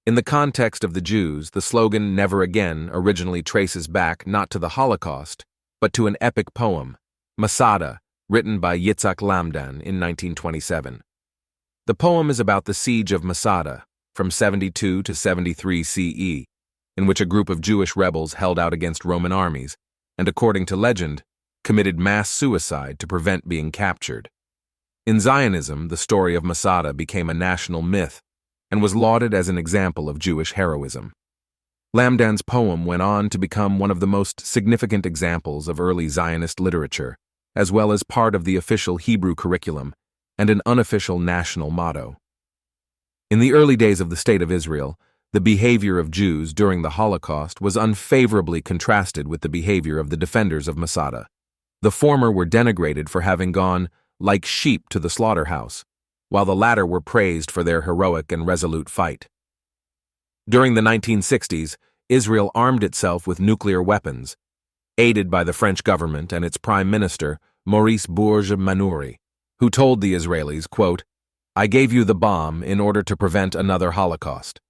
In the context of the Jews, the slogan "Never Again" originally traces back not to the Holocaust, but to an epic poem, Masada, written by Yitzhak Lamdan in 1927. The poem is about the siege of Masada, from 72 to 73 CE, in which a group of Jewish rebels held out against Roman armies, and according to legend, committed mass suicide to prevent being captured. In Zionism, the story of Masada became a national myth and was lauded as an example of Jewish heroism. Lamdan's poem went on to become one of the most significant examples of early Zionist literature, as well as part of the official Hebrew curriculum and an unofficial national motto. In the early days of the State of Israel, the behavior of Jews during the Holocaust was unfavorably contrasted with the behavior of the defenders of Masada. The former were denigrated for having gone like sheep to the slaughterhouse, while the latter were praised for their heroic and resolute fight. During the 1960s, Israel armed itself with nuclear weapons, aided by the French government and its Prime Minister, Maurice Bourges-Manouri, who told the Israelis, quote, "I gave you the bomb in order to prevent another Holocaust."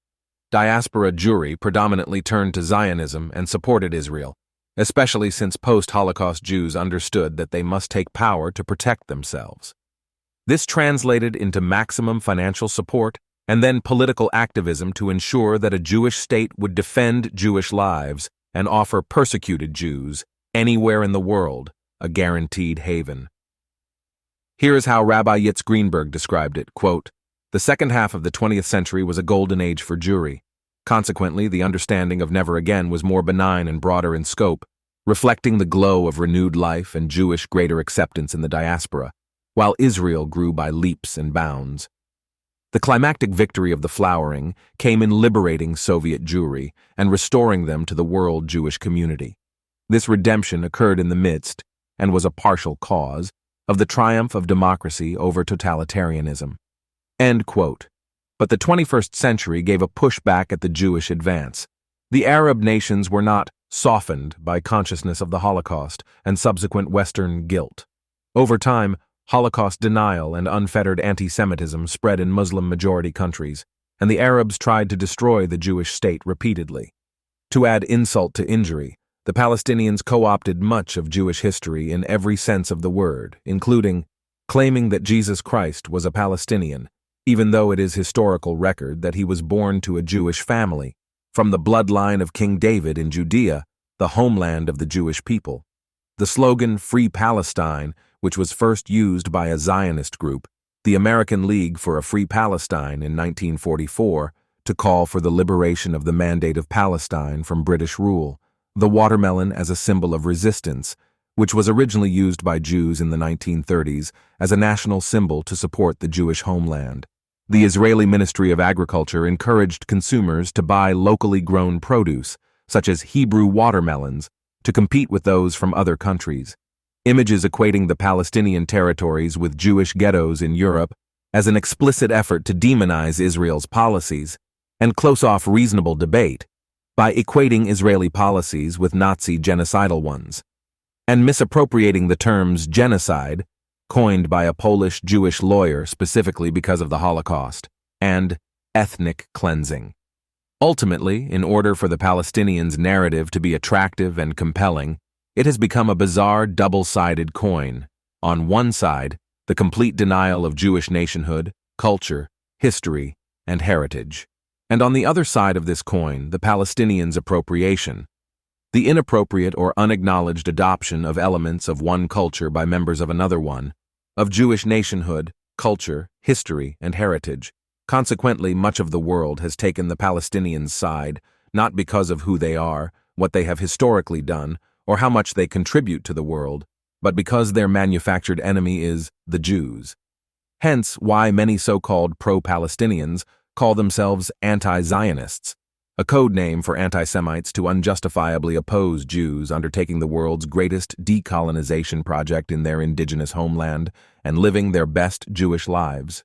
Diaspora Jewry predominantly turned to Zionism and supported Israel, especially since post-Holocaust Jews understood that they must take power to protect themselves. This translated into maximum financial support and then political activism to ensure that a Jewish state would defend Jewish lives and offer persecuted Jews anywhere in the world a guaranteed haven. Here is how Rabbi Yitz Greenberg described it, quote, "The second half of the 20th century was a golden age for Jewry. Consequently, the understanding of Never Again was more benign and broader in scope, reflecting the glow of renewed life and Jewish greater acceptance in the diaspora, while Israel grew by leaps and bounds. The climactic victory of the flowering came in liberating Soviet Jewry and restoring them to the world Jewish community. This redemption occurred in the midst, and was a partial cause, of the triumph of democracy over totalitarianism." End quote. But the 21st century gave a pushback at the Jewish advance. The Arab nations were not softened by consciousness of the Holocaust and subsequent Western guilt. Over time, Holocaust denial and unfettered anti-Semitism spread in Muslim-majority countries, and the Arabs tried to destroy the Jewish state repeatedly. To add insult to injury, the Palestinians co-opted much of Jewish history in every sense of the word, including claiming that Jesus Christ was a Palestinian, even though it is historical record that he was born to a Jewish family, from the bloodline of King David in Judea, the homeland of the Jewish people. The slogan "Free Palestine," which was first used by a Zionist group, the American League for a Free Palestine in 1944, to call for the liberation of the Mandate of Palestine from British rule, the watermelon as a symbol of resistance, which was originally used by Jews in the 1930s as a national symbol to support the Jewish homeland. The Israeli Ministry of Agriculture encouraged consumers to buy locally grown produce, such as Hebrew watermelons, to compete with those from other countries. Images equating the Palestinian territories with Jewish ghettos in Europe as an explicit effort to demonize Israel's policies and close off reasonable debate by equating Israeli policies with Nazi genocidal ones, and misappropriating the terms genocide, coined by a Polish Jewish lawyer specifically because of the Holocaust, and ethnic cleansing. Ultimately, in order for the Palestinians' narrative to be attractive and compelling, it has become a bizarre double-sided coin. On one side, the complete denial of Jewish nationhood, culture, history, and heritage. And on the other side of this coin, the Palestinians' appropriation, the inappropriate or unacknowledged adoption of elements of one culture by members of another one, of Jewish nationhood, culture, history, and heritage. Consequently, much of the world has taken the Palestinians' side, not because of who they are, what they have historically done, or how much they contribute to the world, but because their manufactured enemy is the Jews. Hence why many so-called pro-Palestinians call themselves anti-Zionists, a code name for anti-Semites to unjustifiably oppose Jews undertaking the world's greatest decolonization project in their indigenous homeland and living their best Jewish lives.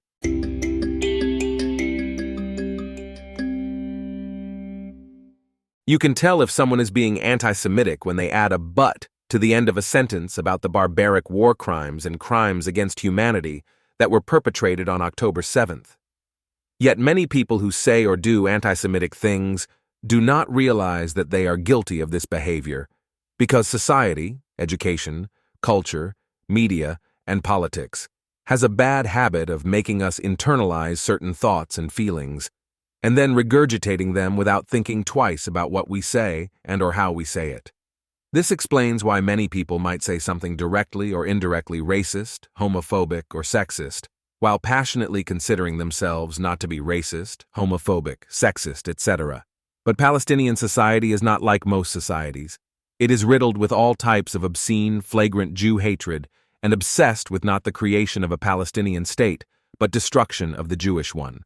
You can tell if someone is being anti-Semitic when they add a "but" to the end of a sentence about the barbaric war crimes and crimes against humanity that were perpetrated on October 7th. Yet many people who say or do anti-Semitic things do not realize that they are guilty of this behavior because society, education, culture, media, and politics has a bad habit of making us internalize certain thoughts and feelings and then regurgitating them without thinking twice about what we say and or how we say it. This explains why many people might say something directly or indirectly racist, homophobic, or sexist, while passionately considering themselves not to be racist, homophobic, sexist, etc. But Palestinian society is not like most societies. It is riddled with all types of obscene, flagrant Jew hatred and obsessed with not the creation of a Palestinian state, but destruction of the Jewish one.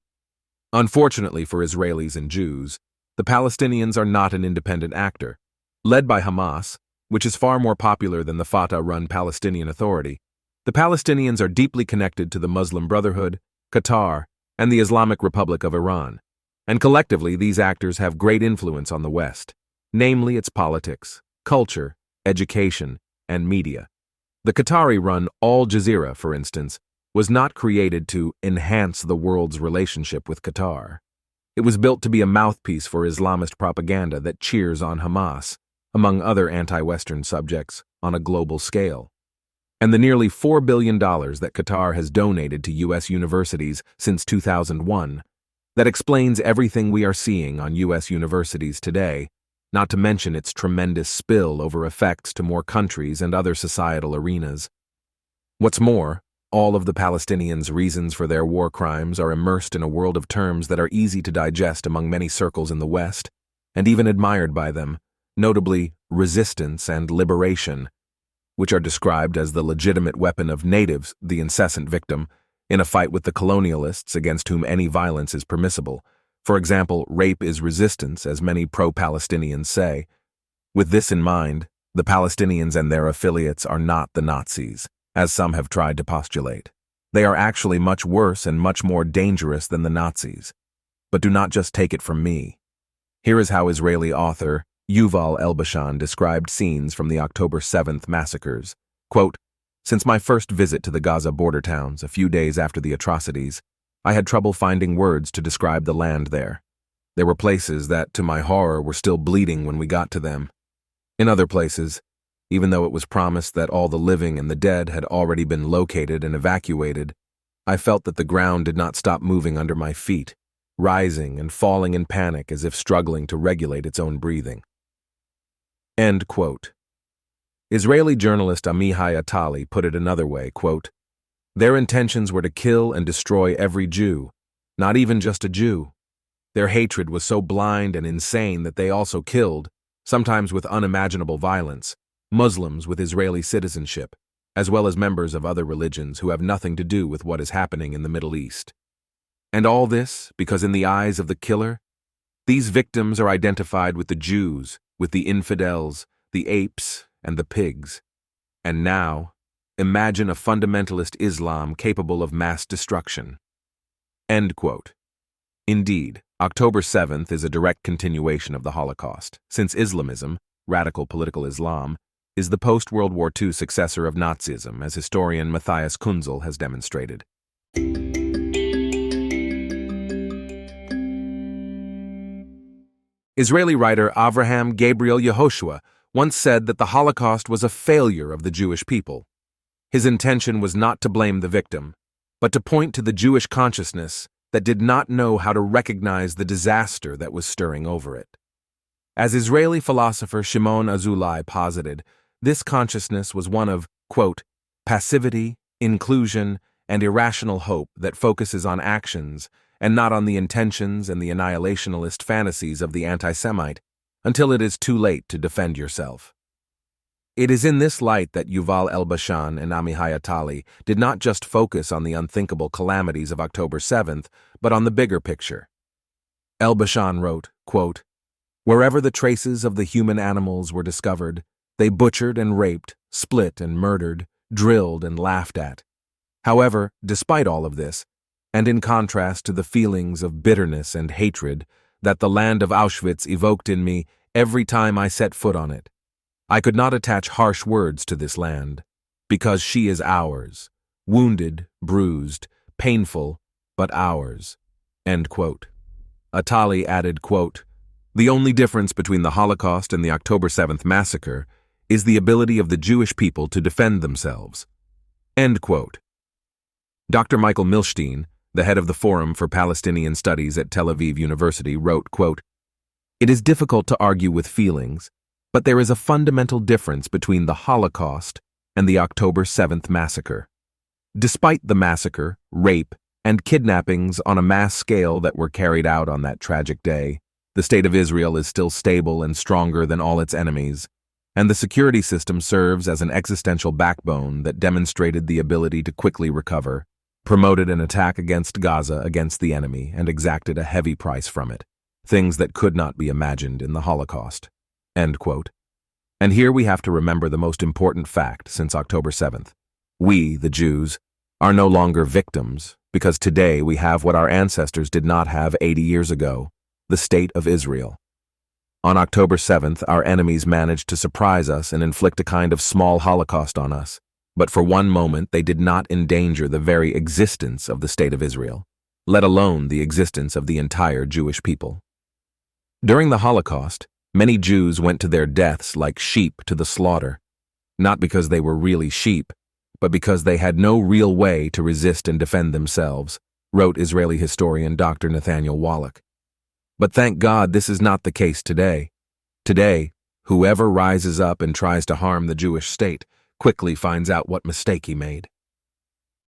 Unfortunately for Israelis and Jews, the Palestinians are not an independent actor. Led by Hamas, which is far more popular than the Fatah-run Palestinian Authority, the Palestinians are deeply connected to the Muslim Brotherhood, Qatar, and the Islamic Republic of Iran, and collectively these actors have great influence on the West, namely its politics, culture, education, and media. The Qatari-run Al Jazeera, for instance, was not created to enhance the world's relationship with Qatar. It was built to be a mouthpiece for Islamist propaganda that cheers on Hamas, among other anti-Western subjects, on a global scale. And the nearly $4 billion that Qatar has donated to U.S. universities since 2001, that explains everything we are seeing on U.S. universities today, not to mention its tremendous spill-over effects to more countries and other societal arenas. What's more, all of the Palestinians' reasons for their war crimes are immersed in a world of terms that are easy to digest among many circles in the West, and even admired by them, notably resistance and liberation, which are described as the legitimate weapon of natives, the incessant victim, in a fight with the colonialists against whom any violence is permissible. For example, rape is resistance, as many pro-Palestinians say. With this in mind, the Palestinians and their affiliates are not the Nazis, as some have tried to postulate. They are actually much worse and much more dangerous than the Nazis. But do not just take it from me. Here is how Israeli author Yuval Elbashan described scenes from the October 7th massacres. Quote, "Since my first visit to the Gaza border towns a few days after the atrocities, I had trouble finding words to describe the land there. There were places that, to my horror, were still bleeding when we got to them. In other places, even though it was promised that all the living and the dead had already been located and evacuated, I felt that the ground did not stop moving under my feet, rising and falling in panic as if struggling to regulate its own breathing." End quote. Israeli journalist Amihai Atali put it another way, quote, "Their intentions were to kill and destroy every Jew, not even just a Jew. Their hatred was so blind and insane that they also killed, sometimes with unimaginable violence, Muslims with Israeli citizenship, as well as members of other religions who have nothing to do with what is happening in the Middle East. And all this because in the eyes of the killer, these victims are identified with the Jews, with the infidels, the apes, and the pigs. And now, imagine a fundamentalist Islam capable of mass destruction." End quote. Indeed, October 7th is a direct continuation of the Holocaust, since Islamism, radical political Islam, is the post-World War II successor of Nazism, as historian Matthias Kunzel has demonstrated. Israeli writer Avraham Gabriel Yehoshua once said that the Holocaust was a failure of the Jewish people. His intention was not to blame the victim, but to point to the Jewish consciousness that did not know how to recognize the disaster that was stirring over it. As Israeli philosopher Shimon Azulai posited, this consciousness was one of, quote, "passivity, inclusion, and irrational hope that focuses on actions and not on the intentions and the annihilationist fantasies of the anti-Semite until it is too late to defend yourself." It is in this light that Yuval Elbashan and Amihai Atali did not just focus on the unthinkable calamities of October 7th, but on the bigger picture. Elbashan wrote, quote, "Wherever the traces of the human animals were discovered, they butchered and raped, split and murdered, drilled and laughed at. However, despite all of this, and in contrast to the feelings of bitterness and hatred that the land of Auschwitz evoked in me every time I set foot on it, I could not attach harsh words to this land, because she is ours, wounded, bruised, painful, but ours. End quote. Atali added, quote, "The only difference between the Holocaust and the October 7th massacre is the ability of the Jewish people to defend themselves." End quote. Dr. Michael Milstein, the head of the Forum for Palestinian Studies at Tel Aviv University, wrote, quote, "It is difficult to argue with feelings, but there is a fundamental difference between the Holocaust and the October 7th massacre. Despite the massacre, rape, and kidnappings on a mass scale that were carried out on that tragic day, the state of Israel is still stable and stronger than all its enemies, and the security system serves as an existential backbone that demonstrated the ability to quickly recover, promoted an attack against Gaza against the enemy, and exacted a heavy price from it, things that could not be imagined in the Holocaust." End quote. And here we have to remember the most important fact since October 7th. We, the Jews, are no longer victims, because today we have what our ancestors did not have 80 years ago, the State of Israel. On October 7th, our enemies managed to surprise us and inflict a kind of small Holocaust on us, but for one moment they did not endanger the very existence of the State of Israel, let alone the existence of the entire Jewish people. During the Holocaust, many Jews went to their deaths like sheep to the slaughter, not because they were really sheep, but because they had no real way to resist and defend themselves, wrote Israeli historian Dr. Nathaniel Wallach. But thank God this is not the case today. Today, whoever rises up and tries to harm the Jewish state quickly finds out what mistake he made.